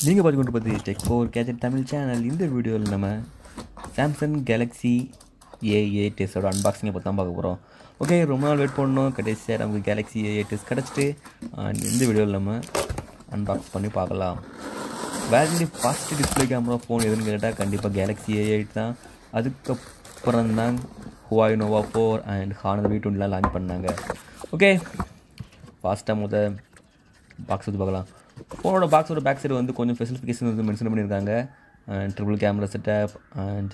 நீங்கள் பார்த்துக்கொண்டு பார்த்து tech four gadget Tamil channel. இந்த வீடியோவில் நம்ம சாம்சங் கேலக்ஸி A8s அன்பாக்சிங்கை பற்றி தான் பார்க்க போகிறோம். ஓகே, ரொம்ப நாள் வெயிட் பண்ணணும். கடைசியாக நமக்கு கேலக்ஸி A8s கிடச்சிட்டு இந்த வீடியோவில் நம்ம அன்பாக்ஸ் பண்ணி பார்க்கலாம். வேறு ஃபஸ்ட்டு டிஸ்பிளே கேமரா ஃபோன் எதுன்னு கேட்டால் கண்டிப்பாக கேலக்ஸி A8 தான். அதுக்கப்புறம் தான் Huawei Nova 4 and Honor V20 launch பண்ணாங்க. ஓகே, ஃபாஸ்ட்டாக பாக்ஸ் வந்து பார்க்கலாம். ஃபோனோட பாக்ஸோட பேக் சைடு வந்து கொஞ்சம் ஸ்பெசிஃபிகேஷன் வந்து மென்ஷன் பண்ணியிருக்காங்க. And triple camera setup and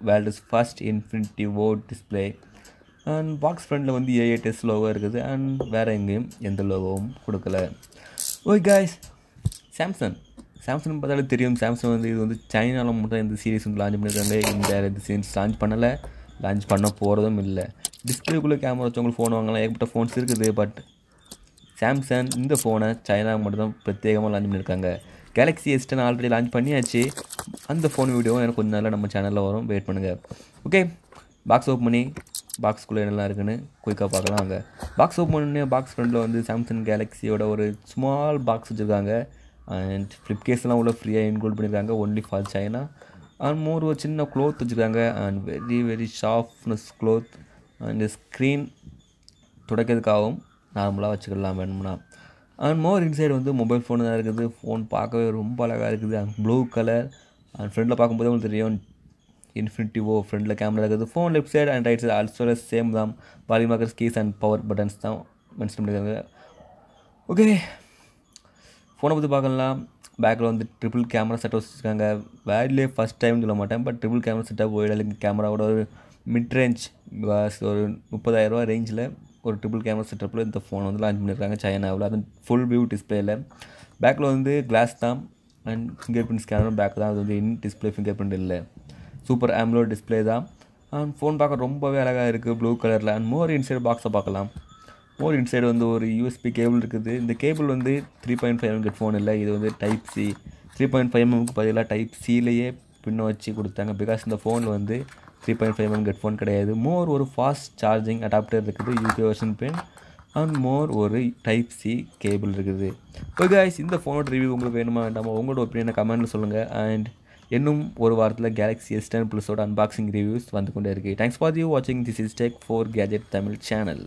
world's first infinity O display. And box ஃப்ரண்டில் வந்து A8s லோகோ இருக்குது. அண்ட் வேறு எங்கேயும் எந்த லோகோவும் கொடுக்கல. ஓகே காய்ஸ், சாம்சங் பார்த்தாலே தெரியும். சாம்சங் வந்து இது வந்து சைனாவில் மட்டும் இந்த சீரிஸ் வந்து லான்ச் பண்ணியிருக்காங்க. இந்த இது சீரிஸ் லான்ச் பண்ணலை, லான்ச் பண்ண போகிறதும் இல்லை. டிஸ்பிளேக்குள்ளே கேமரா வச்சவங்களுக்கு ஃபோன் வாங்கலாம், ஏகப்பட்ட ஃபோன்ஸ் இருக்குது. பட் சாம்சங் இந்த ஃபோனை சைனா மட்டும் தான் பிரத்யேகமாக லான்ச் பண்ணியிருக்காங்க. கேலக்ஸி S10 ஆல்ரெடி லான்ச் பண்ணியாச்சு. அந்த ஃபோன் வீடியோவும் எனக்கு கொஞ்சம் நாளில் நம்ம சேனலில் வரும், வெயிட் பண்ணுங்கள். ஓகே, பாக்ஸ் ஓப்பன் பண்ணி பாக்ஸ்குள்ளே என்னெல்லாம் இருக்குன்னு குயிக்காக பார்க்கலாம். அங்கே பாக்ஸ் ஓப்பன் பண்ணி பாக்ஸ் ஃப்ரண்டில் வந்து சாம்சங் கேலக்ஸியோட ஒரு ஸ்மால் பாக்ஸ் வச்சுருக்காங்க. அண்ட் ஃப்ளிப் கேஸ்லாம் உள்ள ஃப்ரீயாக இன்க்ளூட் பண்ணியிருக்காங்க, ஒன்லி ஃபார் சைனா. அண்ட் ஒரு சின்ன க்ளோத் வச்சுருக்காங்க. And very sharpness cloth. And screen துடைக்கிறதுக்காகவும் நார்மலாக வச்சுக்கலாம் வேணும்னா. அண்ட் மோர் இன்சைடு வந்து மொபைல் ஃபோனு தான் இருக்குது. ஃபோன் பார்க்கவே ரொம்ப அழகாக இருக்குது. And blue colour. அண்ட் ஃப்ரண்டில் பார்க்கும்போது உங்களுக்கு தெரியும் இன்ஃபினிட்டி ஓ ஃப்ரண்டில் கேமரா இருக்குது. Phone left side and right side also same தான். Volume markers, keys and power buttons தான் மென்ஷன் பண்ணியிருக்காங்க. ஓகே, ஃபோனை பற்றி பார்க்கலாம். பேக்கில் வந்து ட்ரிபிள் கேமரா செட்டப் வச்சுருக்காங்க. வேர்ல்ட்லேயே ஃபஸ்ட் டைம் சொல்ல மாட்டேன், பட் ட்ரிபிள் கேமரா செட்டப் ஒய்டல் கேமராவோட ஒரு மிட் ரேஞ்ச் ஒரு 30,000 ரேஞ்சில் ஒரு ட்ரிபிள் கேமரா செட்டப்பில் இந்த ஃபோன் வந்து லான்ச் பண்ணியிருக்காங்க சைனாவில். அது ஃபுல் வியூ டிஸ்பிளேயில். பேக்கில் வந்து கிளாஸ் தான். And finger print scanner back தான். அது வந்து இன் டிஸ்பிளே ஃபிங்கர் பிரிண்ட் இல்லை, சூப்பர் AMOLED டிஸ்பிளே தான். அண்ட் ஃபோன் பார்க்க ரொம்பவே அழகாக இருக்குது ப்ளூ கலரில். அண்ட் மோர் இன்சைடு பாக்ஸை பார்க்கலாம். மோர் இன்சைடு வந்து ஒரு USB கேபிள் இருக்குது. இந்த கேபிள் வந்து 3.5mm ஹெட்ஃபோன் இல்லை, இது வந்து டைப் C. 3.5mm பதிலாக டைப் Cலேயே பின்ன வச்சு கொடுத்தாங்க. பிகாஸ் இந்த ஃபோனில் வந்து 3.5mm ஹெட்ஃபோன் கிடையாது. மோர் ஒரு ஃபாஸ்ட் சார்ஜிங் அடாப்டர் இருக்குது, UK version pin. And more ஒரு டைப் C கேபிள் இருக்குது. ஓகே காய்ஸ், இந்த ஃபோனோட ரிவ்யூ உங்களுக்கு வேணுமா வேண்டாமா உங்களோட ஒப்பீனியனை கமெண்ட்டில் சொல்லுங்கள். அண்ட் இன்னும் ஒரு வாரத்தில் கேலக்ஸி S10 ப்ளஸோட அன்பாக்சிங் ரிவ்யூஸ் வந்து கொண்டே இருக்குது. தேங்க்ஸ் ஃபார் யூ வாட்சிங். This is tech four gadget Tamil channel.